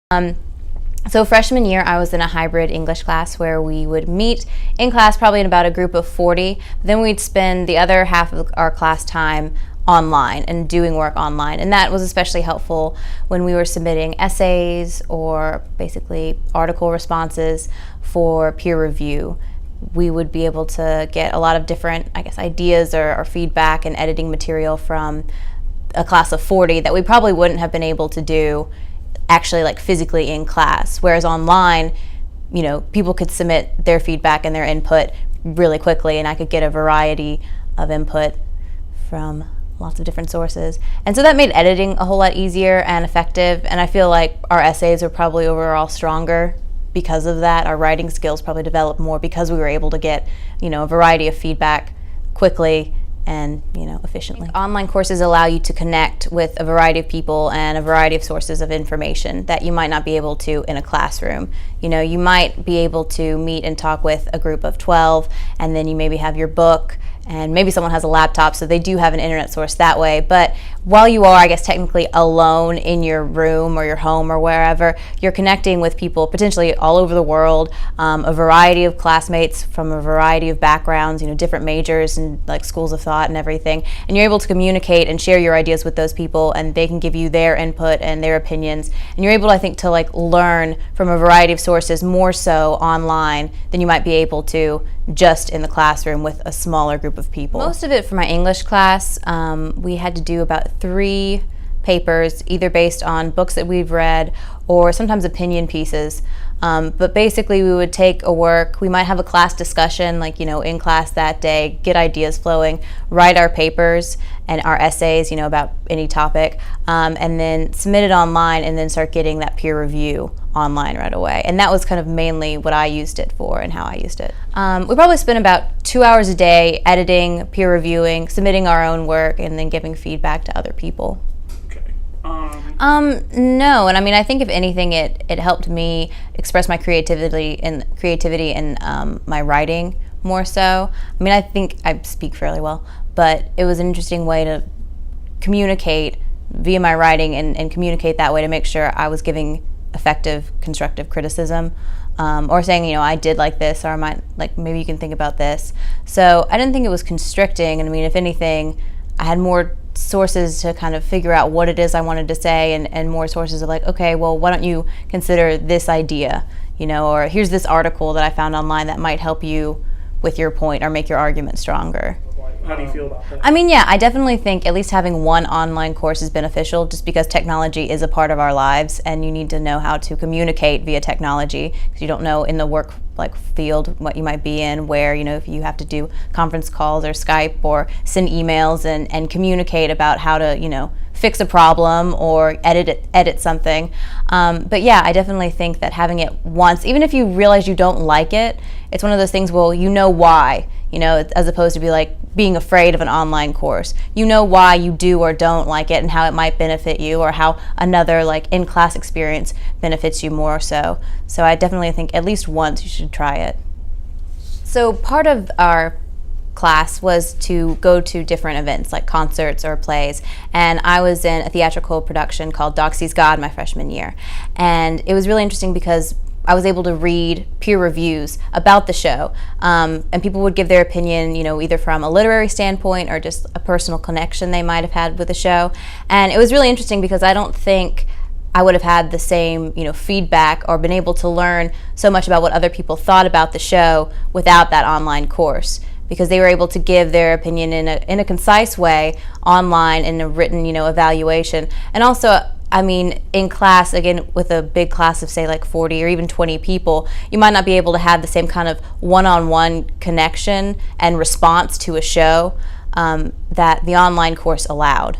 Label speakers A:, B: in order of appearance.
A: Um, so freshman year, I was in a hybrid English class where we would meet in class probably in about a group of 40. Then we'd spend the other half of our class time online and doing work online. And that was especially helpful when we were submitting essays or basically article responses for peer review. We would be able to get a lot of different, ideas or feedback and editing material from a class of 40 that we probably wouldn't have been able to do actually physically in class. Whereas online, people could submit their feedback and their input really quickly, and I could get a variety of input from lots of different sources. And so that made editing a whole lot easier and effective, and I feel like our essays are probably overall stronger because of that. Our writing skills probably developed more because we were able to get, a variety of feedback quickly and efficiently. Online courses allow you to connect with a variety of people and a variety of sources of information that you might not be able to in a classroom. You might be able to meet and talk with a group of 12, and then you maybe have your book, and maybe someone has a laptop, so they do have an internet source that way. But while you are, technically alone in your room or your home or wherever, you're connecting with people potentially all over the world, a variety of classmates from a variety of backgrounds, different majors and schools of thought and everything. And you're able to communicate and share your ideas with those people, and they can give you their input and their opinions. And you're able, to learn from a variety of sources more so online than you might be able to just in the classroom with a smaller group of people. Most of it for my English class, we had to do about 3 papers, either based on books that we've read or sometimes opinion pieces. But basically we would take a work, we might have a class discussion in class that day, get ideas flowing, write our papers and our essays, about any topic, and then submit it online and then start getting that peer review online right away. And that was kind of mainly what I used it for and how I used it. We probably spent about 2 hours a day editing, peer reviewing, submitting our own work, and then giving feedback to other people. No, and I think if anything, it helped me express my creativity in my writing more so. I think I speak fairly well, but it was an interesting way to communicate via my writing and communicate that way to make sure I was giving effective, constructive criticism, or saying, I did like this, or I might maybe you can think about this. So I didn't think it was constricting, and if anything, I had more sources to kind of figure out what it is I wanted to say, and more sources of okay, well, why don't you consider this idea, or here's this article that I found online that might help you with your point or make your argument stronger.
B: How do you feel about that?
A: Yeah, I definitely think at least having one online course is beneficial, just because technology is a part of our lives, and you need to know how to communicate via technology, because you don't know in the work field what you might be in, where if you have to do conference calls or Skype or send emails and communicate about how to fix a problem or edit something. But yeah, I definitely think that having it once, even if you realize you don't like it, it's one of those things, well, why, as opposed to being afraid of an online course. Why you do or don't like it and how it might benefit you, or how another in-class experience benefits you more so. So I definitely think at least once you should try it. So part of our class was to go to different events like concerts or plays, and I was in a theatrical production called Dog Sees God my freshman year, and it was really interesting because I was able to read peer reviews about the show, and people would give their opinion, either from a literary standpoint or just a personal connection they might have had with the show. And it was really interesting because I don't think I would have had the same, feedback or been able to learn so much about what other people thought about the show without that online course, because they were able to give their opinion in a concise way online in a written, evaluation. And also, in class, again, with a big class of, say, 40 or even 20 people, you might not be able to have the same kind of one-on-one connection and response to a show that the online course allowed.